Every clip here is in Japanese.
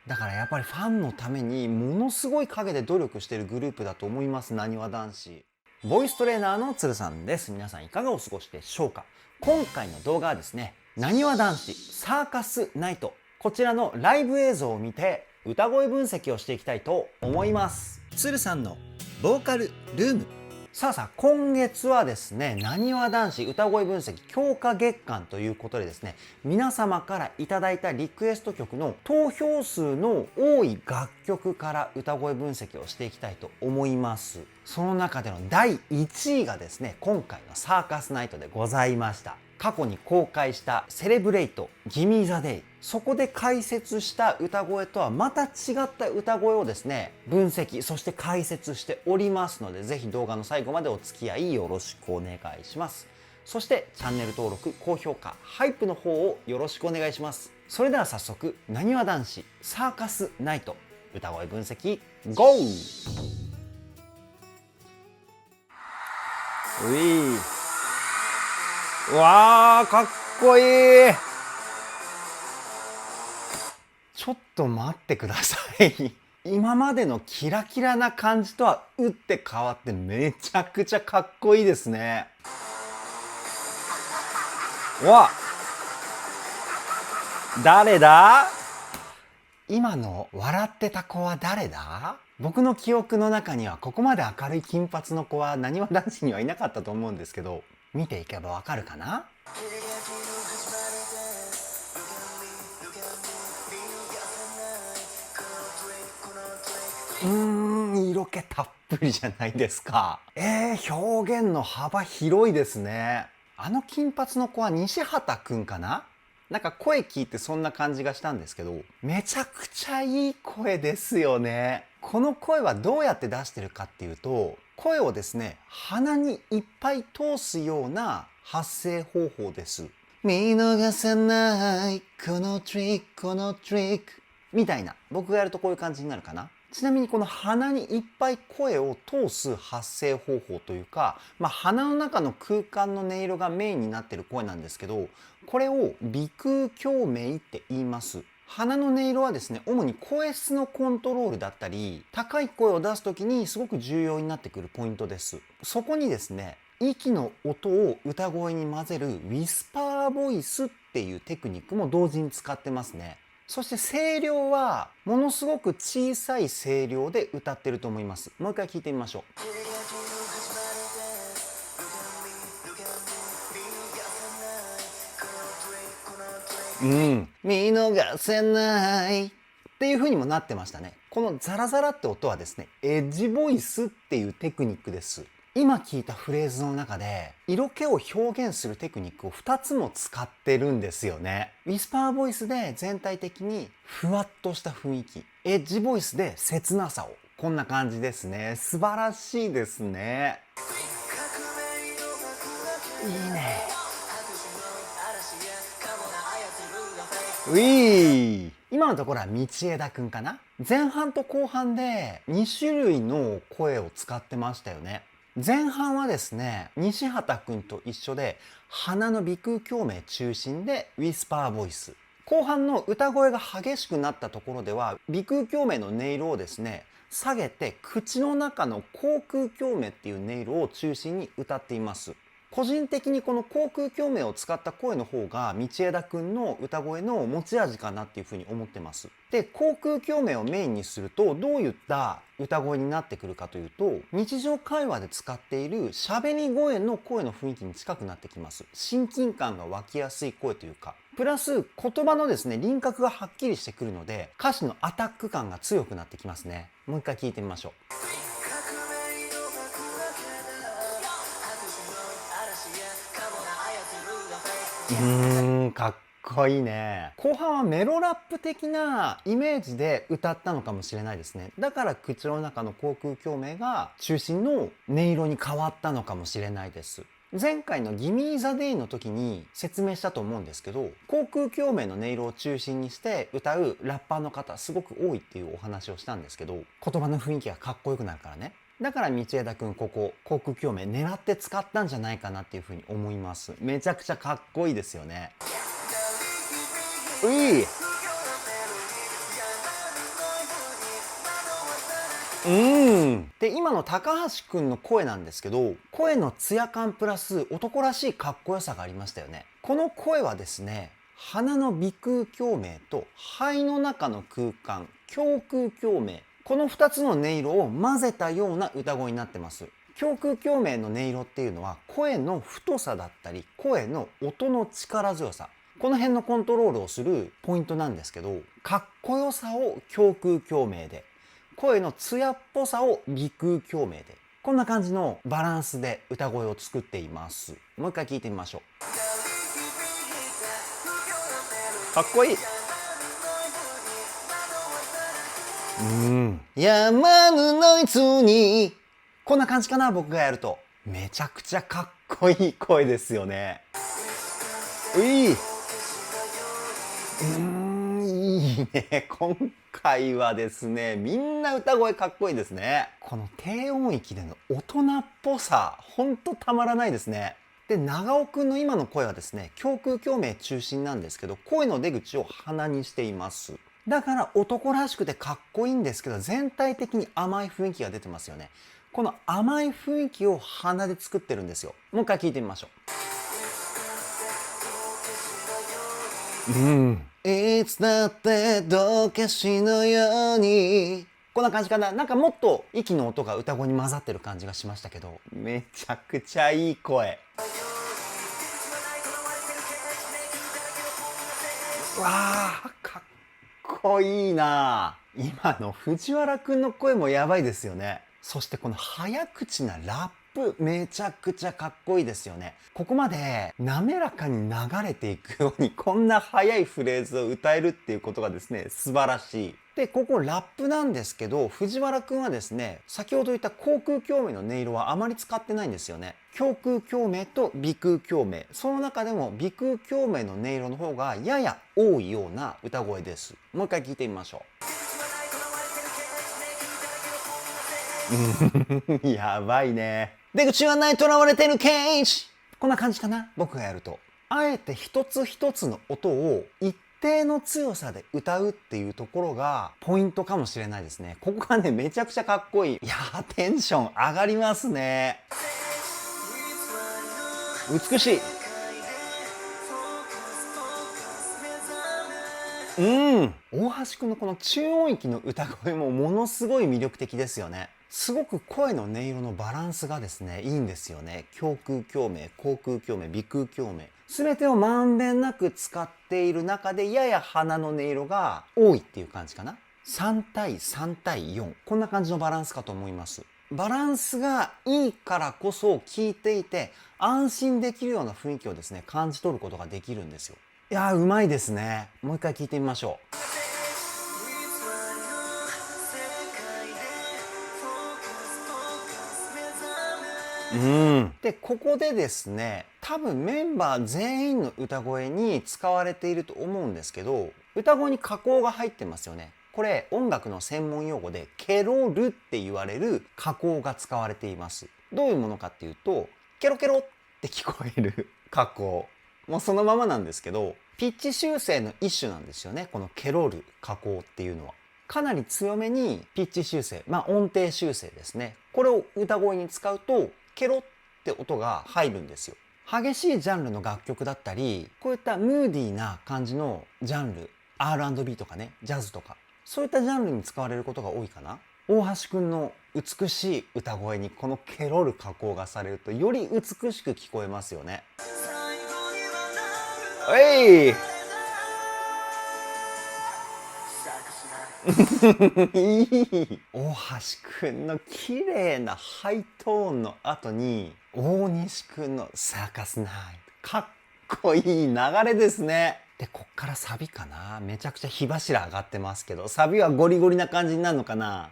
だからやっぱりファンのためにものすごい陰で努力しているグループだと思います、なにわ男子。ボイストレーナーのつるさんです。皆さんいかがお過ごしでしょうか。今回の動画はですね、なにわ男子サーカスナイト、こちらのライブ映像を見て歌声分析をしていきたいと思います。つるさんのボーカルルーム。さあ今月はですね、なにわ男子歌声分析強化月間ということでですね、皆様からいただいたリクエスト曲の投票数の多い楽曲から歌声分析をしていきたいと思います。その中での第1位がですね、今回のサーカスナイトでございました。過去に公開したセレブレイト、ギミーザデイ、そこで解説した歌声とはまた違った歌声をですね、分析、そして解説しておりますので、ぜひ動画の最後までお付き合いよろしくお願いします。そしてチャンネル登録、高評価、ハイプの方をよろしくお願いします。それでは早速、なにわ男子サーカスナイト歌声分析 GO！ うわー、かっこいい。ちょっと待ってください。今までのキラキラな感じとは打って変わってめちゃくちゃかっこいいですね。わ、誰だ？今の笑ってた子は誰だ？僕の記憶の中にはここまで明るい金髪の子はなにわ男子にはいなかったと思うんですけど、見ていけばわかるかな？色気たっぷりじゃないですか。表現の幅広いですね。あの金髪の子は西畑くんかな？なんか声聞いてそんな感じがしたんですけど、めちゃくちゃいい声ですよね。この声はどうやって出してるかっていうと、声をですね、鼻にいっぱい通すような発声方法です。見逃さないこのトリック、このトリックみたいな、僕がやるとこういう感じになるかな。ちなみにこの鼻にいっぱい声を通す発声方法というか、鼻の中の空間の音色がメインになっている声なんですけど、これを鼻腔共鳴って言います。鼻の音色はですね、主に声質のコントロールだったり、高い声を出す時にすごく重要になってくるポイントです。そこにですね、息の音を歌声に混ぜるウィスパーボイスっていうテクニックも同時に使ってますね。そして声量はものすごく小さい声量で歌ってると思います。もう一回聞いてみましょう。見逃せないっていう風にもなってましたね。このザラザラって音はですね、エッジボイスっていうテクニックです。今聞いたフレーズの中で色気を表現するテクニックを2つも使ってるんですよね。ウィスパーボイスで全体的にふわっとした雰囲気、エッジボイスで切なさを、こんな感じですね。素晴らしいですね。いいね。今のところは道枝くんかな。前半と後半で2種類の声を使ってましたよね。前半はですね、西畑くんと一緒で鼻の鼻腔共鳴中心でウィスパーボイス。後半の歌声が激しくなったところでは鼻腔共鳴の音色をですね、下げて口の中の口腔共鳴っていう音色を中心に歌っています。個人的にこの口腔共鳴を使った声の方が道枝くんの歌声の持ち味かなっていうふうに思ってます。で、口腔共鳴をメインにするとどういった歌声になってくるかというと、日常会話で使っている喋り声の声の雰囲気に近くなってきます。親近感が湧きやすい声というか、プラス言葉のですね、輪郭がはっきりしてくるので歌詞のアタック感が強くなってきますね。もう一回聞いてみましょう。かっこいいね。後半はメロラップ的なイメージで歌ったのかもしれないですね。だから口の中の口腔共鳴が中心の音色に変わったのかもしれないです。前回のギミーザデイの時に説明したと思うんですけど、口腔共鳴の音色を中心にして歌うラッパーの方すごく多いっていうお話をしたんですけど、言葉の雰囲気がかっこよくなるからね。だから道枝くんここ口腔共鳴狙って使ったんじゃないかなっていうふうに思います。めちゃくちゃかっこいいですよね。で、今の高橋くんの声なんですけど、声のツヤ感プラス男らしいかっこよさがありましたよね。この声はですね、鼻の鼻腔共鳴と肺の中の空間、胸腔共鳴、この2つの音色を混ぜたような歌声になってます。胸腔共鳴の音色っていうのは声の太さだったり、声の音の力強さ、この辺のコントロールをするポイントなんですけど、かっこよさを胸腔共鳴で、声の艶っぽさを鼻腔共鳴で、こんな感じのバランスで歌声を作っています。もう一回聞いてみましょう。かっこいい。山のノイズに、こんな感じかな、僕がやると。めちゃくちゃかっこいい声ですよね。いいね。今回はですね、みんな歌声かっこいいですね。この低音域での大人っぽさ、ほんとたまらないですね。で、長尾くんの今の声はですね、胸腔共鳴中心なんですけど、声の出口を鼻にしています。だから男らしくてかっこいいんですけど、全体的に甘い雰囲気が出てますよね。この甘い雰囲気を鼻で作ってるんですよ。もう一回聞いてみましょう。いつだって道化師のように、こんな感じかな。なんかもっと息の音が歌声に混ざってる感じがしましたけど、めちゃくちゃいい声。わあ、かっこいいな。今の藤原くんの声もやばいですよね。そしてこの早口なラップ、めちゃくちゃかっこいいですよね。ここまで滑らかに流れていくようにこんな速いフレーズを歌えるっていうことがですね、素晴らしい。で、ここラップなんですけど、藤原くんはですね、先ほど言った口腔共鳴の音色はあまり使ってないんですよね。胸腔共鳴と鼻腔共鳴。その中でも鼻腔共鳴の音色の方がやや多いような歌声です。もう一回聞いてみましょう。やばいね。出口はない、囚われてるケージ。こんな感じかな、僕がやると。あえて一つ一つの音を一定の強さで歌うっていうところがポイントかもしれないですね。ここがね、めちゃくちゃかっこいい。いやー、テンション上がりますね。美しい。大橋くんのこの中音域の歌声もものすごい魅力的ですよね。すごく声の音色のバランスがですね、いいんですよね。胸腔共鳴、口腔共鳴、鼻腔共鳴。全てをまんべんなく使っている中で、やや鼻の音色が多いっていう感じかな。3対3対4。こんな感じのバランスかと思います。バランスがいいからこそ聞いていて、安心できるような雰囲気をですね、感じ取ることができるんですよ。いやー、うまいですね。もう一回聞いてみましょう。で、ここでですね、多分メンバー全員の歌声に使われていると思うんですけど、歌声に加工が入ってますよね。これ、音楽の専門用語でケロルって言われる加工が使われています。どういうものかっていうと、ケロケロって聞こえる加工。もうそのままなんですけど、ピッチ修正の一種なんですよね。このケロル加工っていうのは。かなり強めにピッチ修正、音程修正ですね。これを歌声に使うと、ケロって音が入るんですよ。激しいジャンルの楽曲だったり、こういったムーディーな感じのジャンル、R&B とかね、ジャズとか、そういったジャンルに使われることが多いかな。大橋くんの美しい歌声にこのケロる加工がされると、より美しく聞こえますよね。いい大橋くんの綺麗なハイトーンの後に大西くんのサーカスナイト、かっこいい流れですね。で、こっからサビかな。めちゃくちゃ火柱上がってますけど、サビはゴリゴリな感じになるのかな。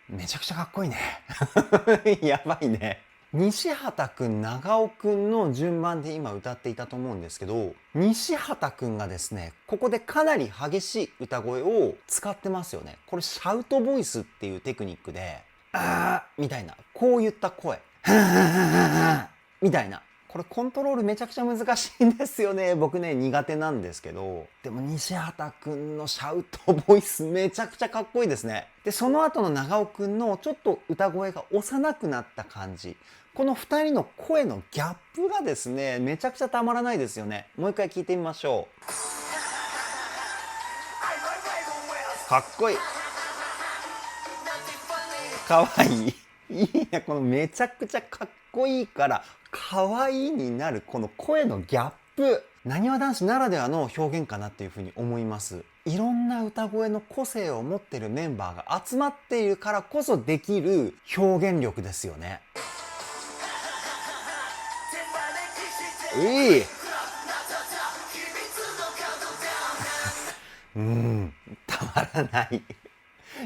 めちゃくちゃかっこいいね。やばいね。西畑くん、長尾くんの順番で今歌っていたと思うんですけど、西畑くんがですね、ここでかなり激しい歌声を使ってますよね。これシャウトボイスっていうテクニックで、みたいな、こういった声、みたいな、これコントロールめちゃくちゃ難しいんですよね。僕ね、苦手なんですけど。でも西畑くんのシャウトボイスめちゃくちゃかっこいいですね。で、その後の長尾くんのちょっと歌声が幼くなった感じ。この2人の声のギャップがですね、めちゃくちゃたまらないですよね。もう一回聞いてみましょう。かっこいい。かわいい。いいね。このめちゃくちゃかっこいいからかわいいになるこの声のギャップ。なにわ男子ならではの表現かなっていうふうに思います。いろんな歌声の個性を持ってるメンバーが集まっているからこそできる表現力ですよね。いい。たまらない。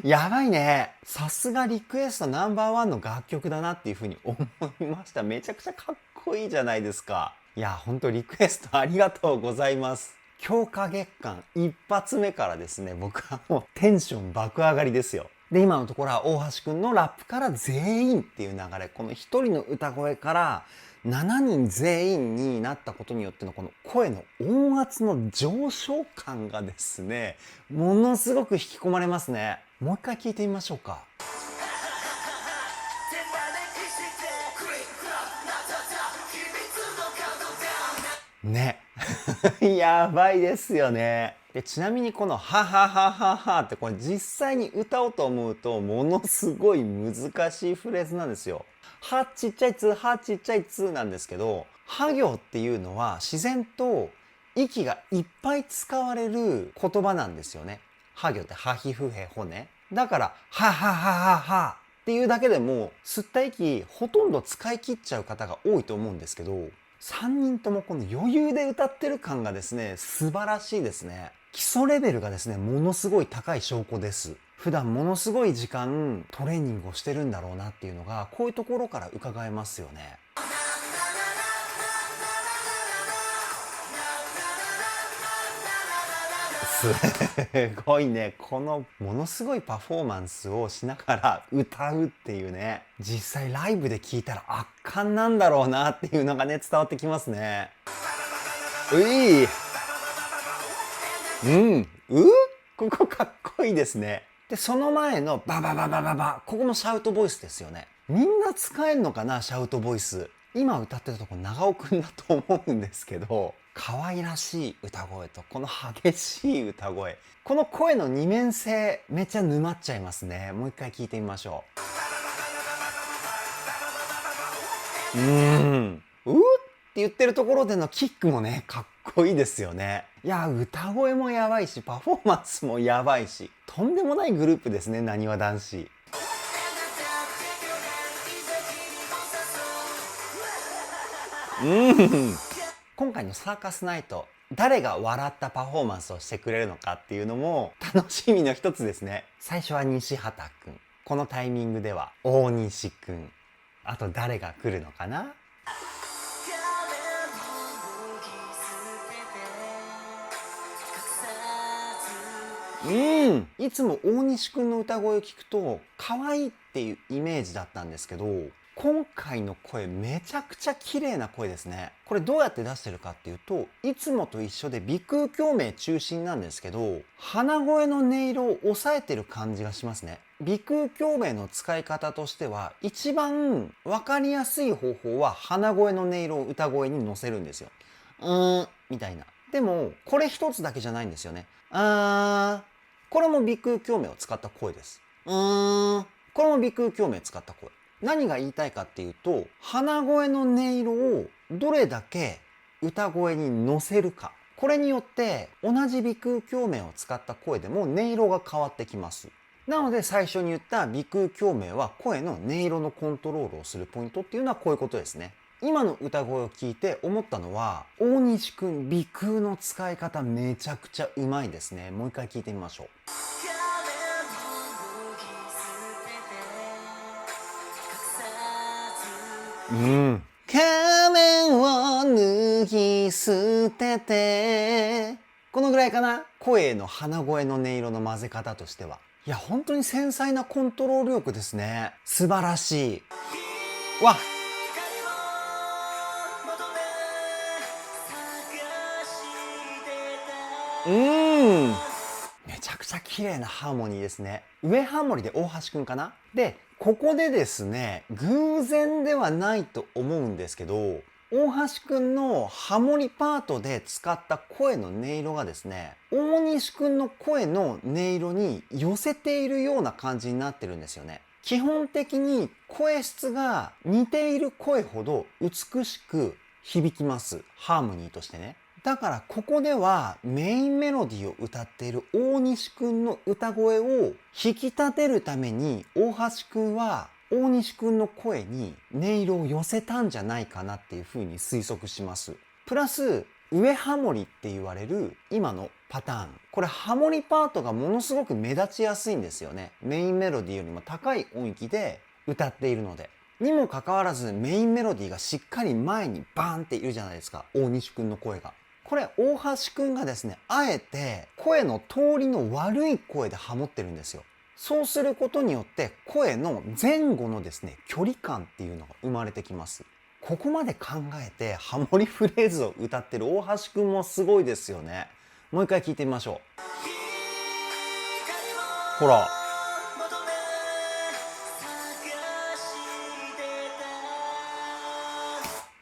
やばいね。さすがリクエストナンバーワンの楽曲だなっていうふうに思いました。めちゃくちゃかっこいいじゃないですか。いや、ほんとリクエストありがとうございます。強化月間一発目からですね、僕はもうテンション爆上がりですよ。で、今のところは大橋くんのラップから全員っていう流れ、この一人の歌声から7人全員になったことによってのこの声の音圧の上昇感がですね、ものすごく引き込まれますね。もう一回聞いてみましょうか。ね。やばいですよね。で、ちなみにこのハハハハハってこれ実際に歌おうと思うとものすごい難しいフレーズなんですよ。はちっちゃいつ、はちっちゃいつなんですけど、は行っていうのは自然と息がいっぱい使われる言葉なんですよね。は行ってはひふへほね。だから、はははははっていうだけでも吸った息ほとんど使い切っちゃう方が多いと思うんですけど、3人ともこの余裕で歌ってる感がですね、素晴らしいですね。基礎レベルがですね、ものすごい高い証拠です。普段ものすごい時間トレーニングをしてるんだろうなっていうのが、こういうところから伺えますよね。すごいね。このものすごいパフォーマンスをしながら歌うっていうね、実際ライブで聴いたら圧巻なんだろうなっていうのがね、伝わってきますね。ここかっこいいですね。で、その前のババババババ、ここもシャウトボイスですよね。みんな使えんのかな、シャウトボイス。今歌ってるとこ長尾くんだと思うんですけど、可愛らしい歌声とこの激しい歌声。この声の二面性、めっちゃ沼っちゃいますね。もう一回聞いてみましょう。って言ってるところでのキックもね、かっこいいですよね。いや、歌声もやばいし、パフォーマンスもやばいし、とんでもないグループですね、なにわ男子。今回のサーカスナイト、誰が笑ったパフォーマンスをしてくれるのかっていうのも楽しみの一つですね。最初は西畑くん。このタイミングでは大西くん。あと誰が来るのかな？いつも大西くんの歌声を聞くと可愛いっていうイメージだったんですけど、今回の声めちゃくちゃ綺麗な声ですね。これどうやって出してるかっていうと、いつもと一緒で鼻腔共鳴中心なんですけど、鼻声の音色を抑えてる感じがしますね。鼻腔共鳴の使い方としては、一番わかりやすい方法は鼻声の音色を歌声に乗せるんですよ。みたいな。でも、これ一つだけじゃないんですよね。これも鼻腔共鳴を使った声です。これも鼻腔共鳴を使った声。何が言いたいかっていうと、鼻声の音色をどれだけ歌声に乗せるか。これによって同じ鼻腔共鳴を使った声でも音色が変わってきます。なので最初に言った鼻腔共鳴は声の音色のコントロールをするポイントっていうのはこういうことですね。今の歌声を聞いて思ったのは、大西くん鼻腔の使い方めちゃくちゃうまいですね。もう一回聞いてみましょう。仮面を脱ぎ捨てて、このぐらいかな。声の鼻声の音色の混ぜ方としては。いや、本当に繊細なコントロール力ですね。素晴らしい。わっめちゃくちゃ綺麗なハーモニーですね。上ハモリで大橋くんかな。で、ここでですね、偶然ではないと思うんですけど、大橋くんのハモリパートで使った声の音色がですね、大西くんの声の音色に寄せているような感じになってるんですよね。基本的に声質が似ている声ほど美しく響きます。ハーモニーとしてね。だからここではメインメロディーを歌っている大西くんの歌声を引き立てるために大橋くんは大西くんの声に音色を寄せたんじゃないかなっていうふうに推測します。プラス上ハモリって言われる今のパターン。これハモリパートがものすごく目立ちやすいんですよね。メインメロディーよりも高い音域で歌っているので。にもかかわらずメインメロディーがしっかり前にバーンっているじゃないですか。大西くんの声が。これ大橋くんがですね、あえて声の通りの悪い声でハモってるんですよ。そうすることによって声の前後のですね、距離感っていうのが生まれてきます。ここまで考えてハモリフレーズを歌ってる大橋くんもすごいですよね。もう一回聞いてみましょう。ほら。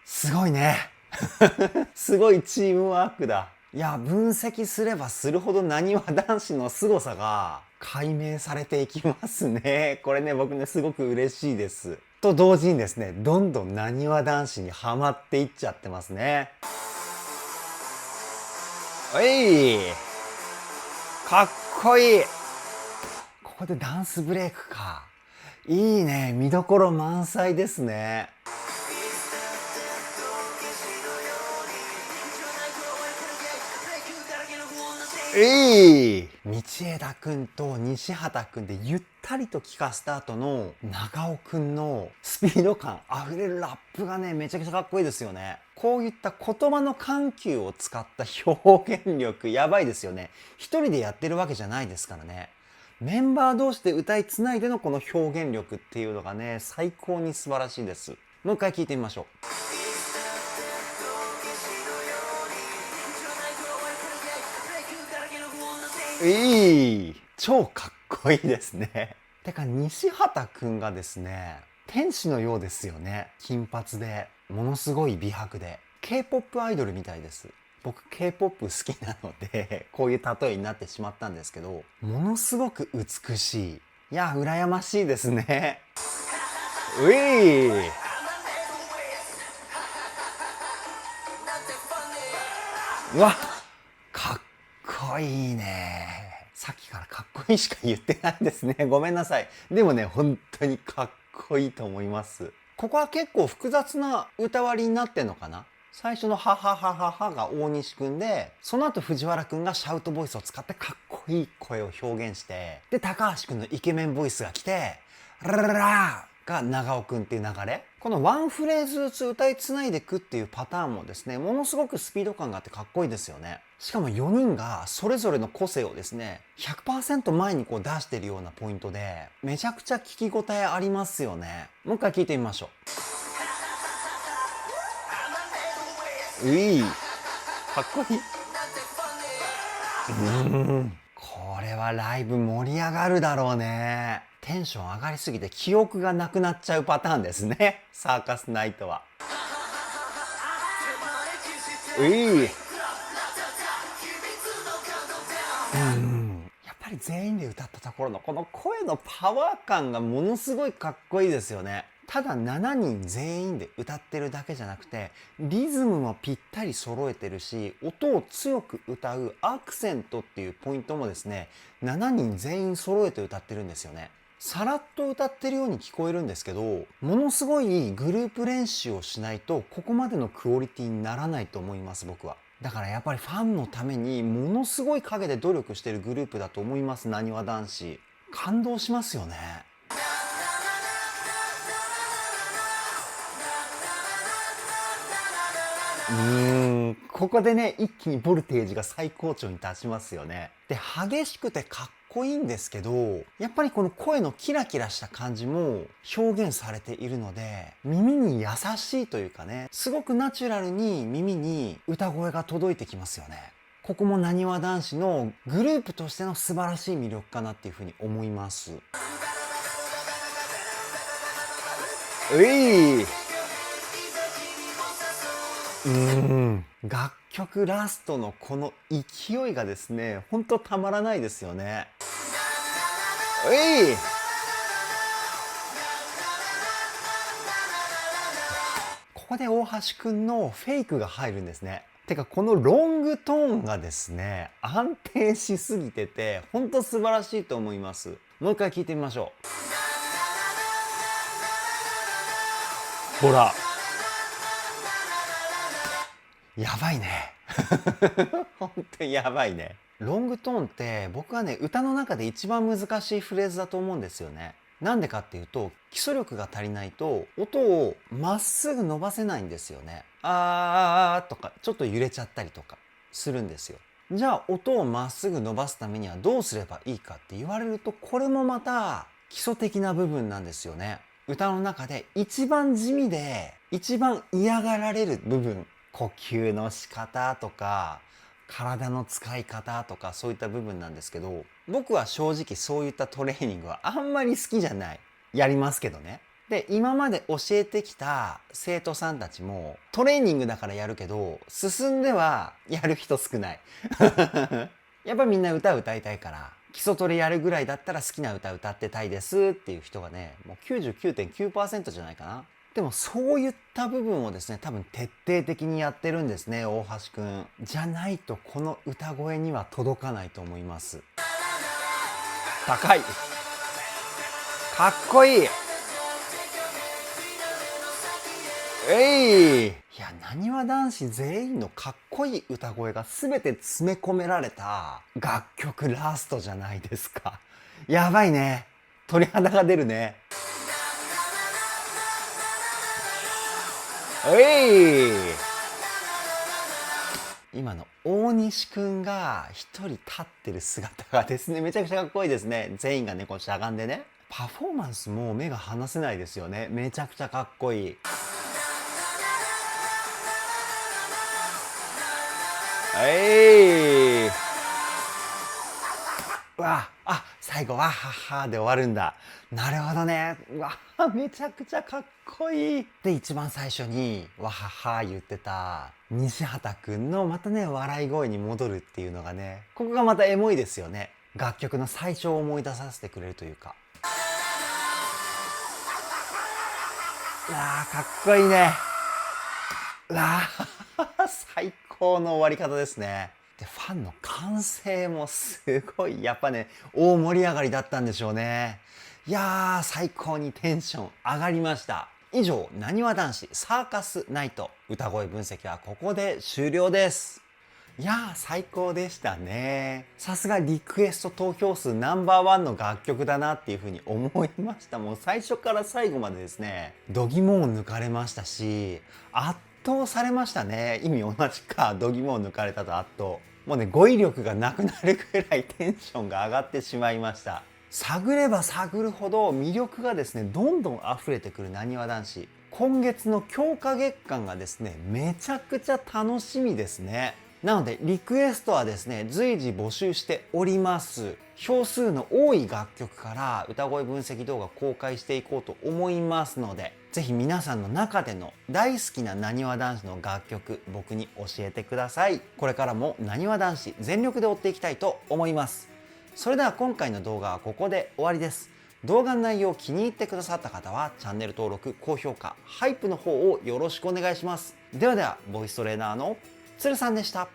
すごいね。すごいチームワークだ。いや、分析すればするほどなにわ男子の凄さが解明されていきますね。これね、僕ね、すごく嬉しいです。と同時にですね、どんどんなにわ男子にハマっていっちゃってますね。かっこいい。ここでダンスブレイクか。いいね。見どころ満載ですね。道枝くんと西畑くんでゆったりと聴かせた後の長尾くんのスピード感あふれるラップがね、めちゃくちゃかっこいいですよね。こういった言葉の緩急を使った表現力やばいですよね。一人でやってるわけじゃないですからね。メンバー同士で歌いつないでのこの表現力っていうのがね、最高に素晴らしいです。もう一回聴いてみましょう。超かっこいいですね。てか西畑くんがですね、天使のようですよね。金髪で、ものすごい美白で。K-POP アイドルみたいです。僕 K-POP 好きなので、こういう例えになってしまったんですけど、ものすごく美しい。いや、羨ましいですね。うわ、かっこいいね。さっきからかっこいいしか言ってないですね。ごめんなさい。でもね、本当にかっこいいと思います。ここは結構複雑な歌割りになってんのかな。最初のハハハハハが大西くんで、その後藤原くんがシャウトボイスを使ってかっこいい声を表現して、で、高橋くんのイケメンボイスが来て、ララララが長尾くんっていう流れ。このワンフレーズずつ歌いつないでいくっていうパターンもですね、ものすごくスピード感があってかっこいいですよね。しかも4人がそれぞれの個性をですね、100% 前にこう出してるようなポイントで、めちゃくちゃ聞き応えありますよね。もう一回聞いてみましょう。かっこいい。これはライブ盛り上がるだろうね。テンション上がりすぎて記憶がなくなっちゃうパターンですね。サーカスナイトは。やっぱり全員で歌ったところのこの声のパワー感がものすごいかっこいいですよね。ただ7人全員で歌ってるだけじゃなくて、リズムもぴったり揃えてるし、音を強く歌うアクセントっていうポイントもですね、7人全員揃えて歌ってるんですよね。さらっと歌ってるように聞こえるんですけど、ものすごいグループ練習をしないとここまでのクオリティにならないと思います、僕は。だからやっぱりファンのためにものすごい陰で努力してるグループだと思います、なにわ男子。感動しますよね。ここでね、一気にボルテージが最高潮に達しますよね。で、激しくてかっこいいんですけど、やっぱりこの声のキラキラした感じも表現されているので、耳に優しいというかね、すごくナチュラルに耳に歌声が届いてきますよね。ここもなにわ男子のグループとしての素晴らしい魅力かなっていうふうに思います。楽曲ラストのこの勢いがですね、ほんとたまらないですよね。ここで大橋くんのフェイクが入るんですね。てかこのロングトーンがですね、安定しすぎててほんと素晴らしいと思います。もう一回聞いてみましょう。ほら、やばいね。本当にやばいね。ロングトーンって僕はね、歌の中で一番難しいフレーズだと思うんですよね。なんでかっていうと、基礎力が足りないと音をまっすぐ伸ばせないんですよね。あーとかちょっと揺れちゃったりとかするんですよ。じゃあ音をまっすぐ伸ばすためにはどうすればいいかって言われると、これもまた基礎的な部分なんですよね。歌の中で一番地味で一番嫌がられる部分、呼吸の仕方とか体の使い方とかそういった部分なんですけど、僕は正直そういったトレーニングはあんまり好きじゃない。やりますけどね。で、今まで教えてきた生徒さんたちもトレーニングだからやるけど、進んではやる人少ない。やっぱみんな歌歌いたいから、基礎トレやるぐらいだったら好きな歌歌ってたいですっていう人がね、もう 99.9% じゃないかな。でもそういった部分をですね、多分徹底的にやってるんですね、大橋くん。じゃないとこの歌声には届かないと思います。高い。かっこいい。いや、なにわ男子全員のかっこいい歌声が全て詰め込められた楽曲ラストじゃないですか。やばいね。鳥肌が出るね。今の大西くんが一人立ってる姿がですね、めちゃくちゃかっこいいですね。全員がね、こうしゃがんでね。パフォーマンスも目が離せないですよね。めちゃくちゃかっこいい。最後はははで終わるんだ。なるほどね。めちゃくちゃかっこいい。で、一番最初にわはは言ってた西畑くんのまたね、笑い声に戻るっていうのがね、ここがまたエモいですよね。楽曲の最初を思い出させてくれるというか。かっこいいね。最高の終わり方ですね。で、ファンの歓声もすごい、やっぱね、大盛り上がりだったんでしょうね。いやー、最高にテンション上がりました。以上、なにわ男子サーカスナイト歌声分析はここで終了です。いやー、最高でしたね。さすがリクエスト投票数No.1の楽曲だなっていう風に思いました。もう最初から最後までですね、度肝を抜かれましたし、圧倒されましたね。意味同じか、度肝を抜かれたと圧倒。もうね、語彙力がなくなるくらいテンションが上がってしまいました。探れば探るほど魅力がですね、どんどん溢れてくるなにわ男子。今月の強化月間がですね、めちゃくちゃ楽しみですね。なのでリクエストはですね、随時募集しております。票数の多い楽曲から歌声分析動画公開していこうと思いますので、ぜひ皆さんの中での大好きななにわ男子の楽曲、僕に教えてください。これからもなにわ男子全力で追っていきたいと思います。それでは今回の動画はここで終わりです。動画の内容を気に入ってくださった方はチャンネル登録、高評価、ハイプの方をよろしくお願いします。ではでは、ボイストレーナーのつるさんでした。